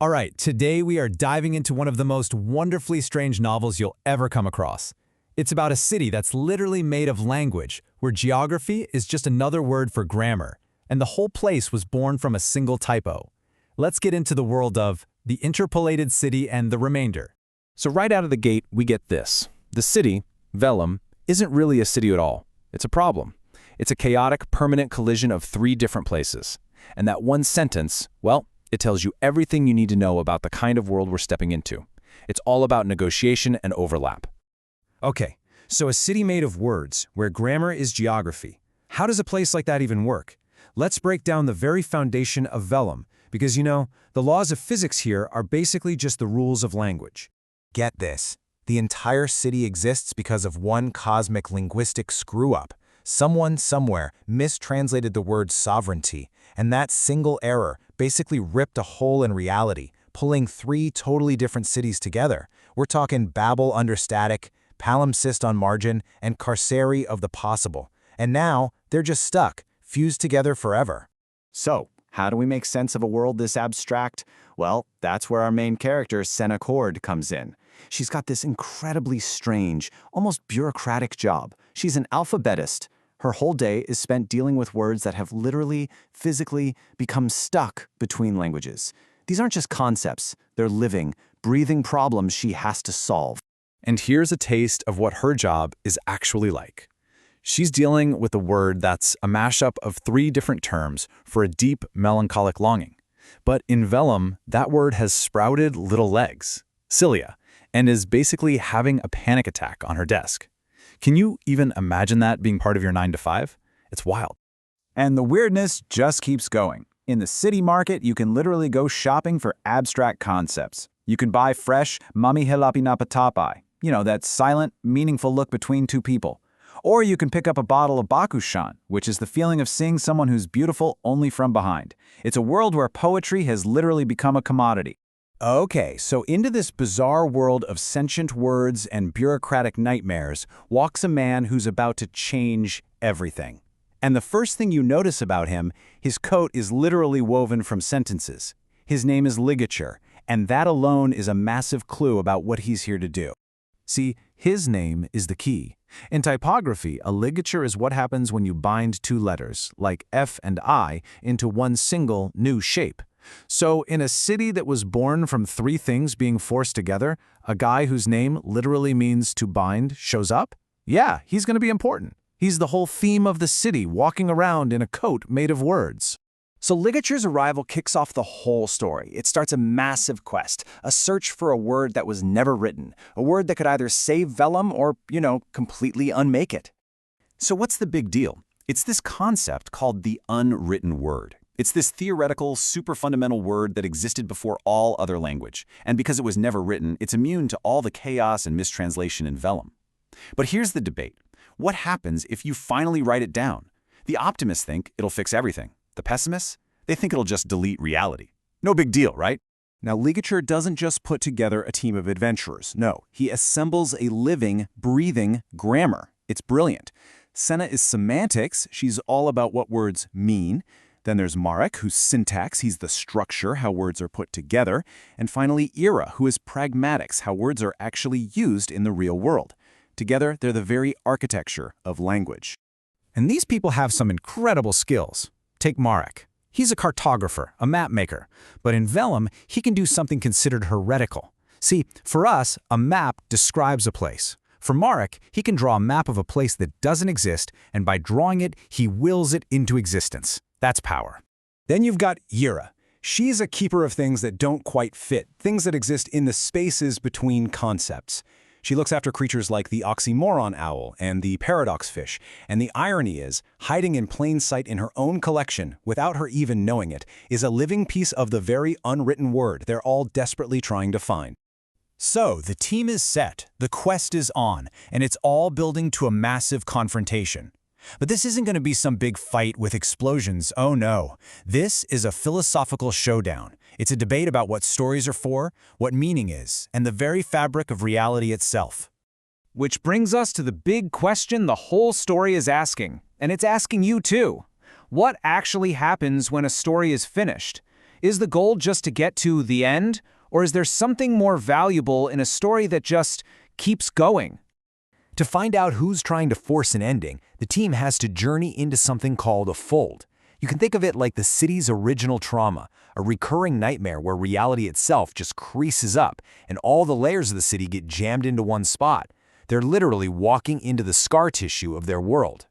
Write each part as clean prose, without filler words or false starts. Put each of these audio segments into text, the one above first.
All right, today we are diving into one of the most wonderfully strange novels you'll ever come across. It's about a city that's literally made of language, where geography is just another word for grammar, and the whole place was born from a single typo. Let's get into the world of the Interpolated City and the remainder. So right out of the gate, we get this. The city, Vellum, isn't really a city at all. It's a problem. It's a chaotic, permanent collision of three different places. And that one sentence, well, it tells you everything you need to know about the kind of world we're stepping into. It's all about negotiation and overlap. Okay, so a city made of words, where grammar is geography. How does a place like that even work? Let's break down the very foundation of Vellum, because the laws of physics here are basically just the rules of language. Get this. The entire city exists because of one cosmic linguistic screw-up. Someone somewhere mistranslated the word sovereignty, and that single error basically ripped a hole in reality, pulling three totally different cities together. We're talking Babel under static, palimpsest on margin, and carcery of the possible. And now, they're just stuck, fused together forever. So, how do we make sense of a world this abstract? Well, that's where our main character, Senna comes in. She's got this incredibly strange, almost bureaucratic job. She's an alphabetist. Her whole day is spent dealing with words that have literally, physically become stuck between languages. These aren't just concepts. They're living, breathing problems she has to solve. And here's a taste of what her job is actually like. She's dealing with a word that's a mashup of three different terms for a deep, melancholic longing. But in Vellum, that word has sprouted little legs, cilia, and is basically having a panic attack on her desk. Can you even imagine that being part of your 9 to 5? It's wild. And the weirdness just keeps going. In the city market, you can literally go shopping for abstract concepts. You can buy fresh mami helapinapatapai, that silent, meaningful look between two people. Or you can pick up a bottle of bakushan, which is the feeling of seeing someone who's beautiful only from behind. It's a world where poetry has literally become a commodity. Okay, so into this bizarre world of sentient words and bureaucratic nightmares walks a man who's about to change everything. And the first thing you notice about him, his coat is literally woven from sentences. His name is ligature, and that alone is a massive clue about what he's here to do. See, his name is the key. In typography, a ligature is what happens when you bind two letters, like F and I, into one single new shape. So in a city that was born from three things being forced together, a guy whose name literally means to bind shows up? Yeah, he's going to be important. He's the whole theme of the city, walking around in a coat made of words. So ligature's arrival kicks off the whole story. It starts a massive quest, a search for a word that was never written, a word that could either save Vellum or, completely unmake it. So what's the big deal? It's this concept called the unwritten word. It's this theoretical, super fundamental word that existed before all other language, and because it was never written, it's immune to all the chaos and mistranslation in Vellum. But here's the debate. What happens if you finally write it down? The optimists think it'll fix everything. The pessimists? They think it'll just delete reality. No big deal, right? Now, ligature doesn't just put together a team of adventurers. No, he assembles a living, breathing grammar. It's brilliant. Senna is semantics. She's all about what words mean. Then there's Marek, who's syntax. He's the structure, how words are put together. And finally, Yrra, who is pragmatics, how words are actually used in the real world. Together, they're the very architecture of language. And these people have some incredible skills. Take Marek. He's a cartographer, a map maker. But in Vellum, he can do something considered heretical. See, for us, a map describes a place. For Marek, he can draw a map of a place that doesn't exist, and by drawing it, he wills it into existence. That's power. Then you've got Yrra. She's a keeper of things that don't quite fit, things that exist in the spaces between concepts. She looks after creatures like the oxymoron owl and the paradox fish, and the irony is, hiding in plain sight in her own collection, without her even knowing it, is a living piece of the very unwritten word they're all desperately trying to find. So, the team is set, the quest is on, and it's all building to a massive confrontation. But this isn't going to be some big fight with explosions, oh no. This is a philosophical showdown. It's a debate about what stories are for, what meaning is, and the very fabric of reality itself. Which brings us to the big question the whole story is asking, and it's asking you too. What actually happens when a story is finished? Is the goal just to get to the end, or is there something more valuable in a story that just keeps going? To find out who's trying to force an ending, the team has to journey into something called a fold. You can think of it like the city's original trauma, a recurring nightmare where reality itself just creases up and all the layers of the city get jammed into one spot. They're literally walking into the scar tissue of their world.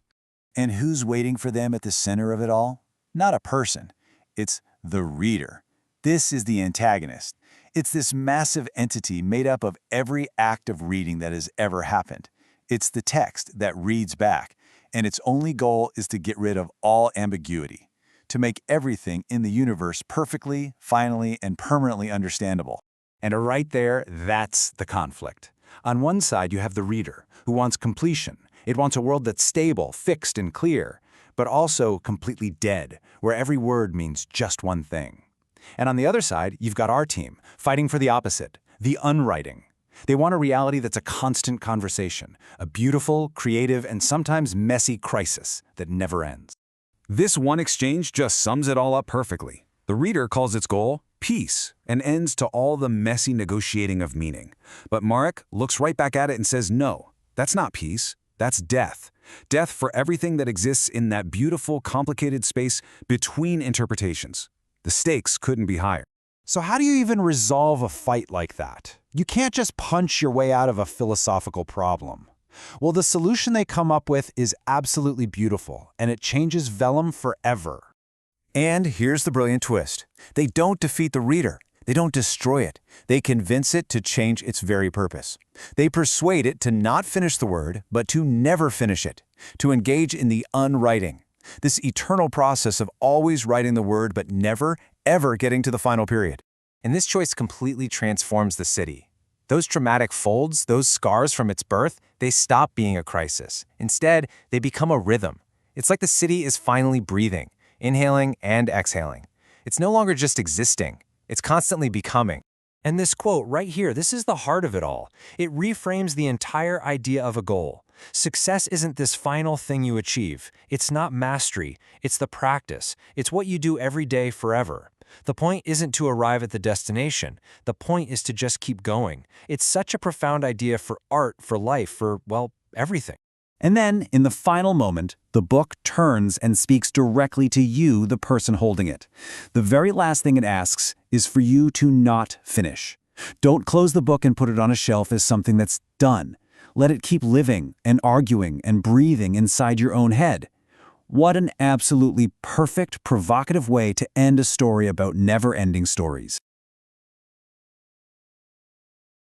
And who's waiting for them at the center of it all? Not a person. It's the reader. This is the antagonist. It's this massive entity made up of every act of reading that has ever happened. It's the text that reads back, and its only goal is to get rid of all ambiguity, to make everything in the universe perfectly, finally, and permanently understandable. And right there, that's the conflict. On one side, you have the reader, who wants completion. It wants a world that's stable, fixed, and clear, but also completely dead, where every word means just one thing. And on the other side, you've got our team, fighting for the opposite, the unwriting. They want a reality that's a constant conversation, a beautiful, creative, and sometimes messy crisis that never ends. This one exchange just sums it all up perfectly. The reader calls its goal peace and ends to all the messy negotiating of meaning. But Marek looks right back at it and says, no, that's not peace. That's death. Death for everything that exists in that beautiful, complicated space between interpretations. The stakes couldn't be higher. So how do you even resolve a fight like that? You can't just punch your way out of a philosophical problem. Well, the solution they come up with is absolutely beautiful, and it changes Vellum forever. And here's the brilliant twist. They don't defeat the reader. They don't destroy it. They convince it to change its very purpose. They persuade it to not finish the word, but to never finish it, to engage in the unwriting. This eternal process of always writing the word but never, ever getting to the final period. And this choice completely transforms the city. Those traumatic folds, those scars from its birth, they stop being a crisis. Instead, they become a rhythm. It's like the city is finally breathing, inhaling and exhaling. It's no longer just existing. It's constantly becoming. And this quote right here, this is the heart of it all. It reframes the entire idea of a goal. Success isn't this final thing you achieve. It's not mastery. It's the practice. It's what you do every day forever. The point isn't to arrive at the destination. The point is to just keep going. It's such a profound idea for art, for life, for, well, everything. And then, in the final moment, the book turns and speaks directly to you, the person holding it. The very last thing it asks is for you to not finish. Don't close the book and put it on a shelf as something that's done. Let it keep living and arguing and breathing inside your own head. What an absolutely perfect, provocative way to end a story about never-ending stories.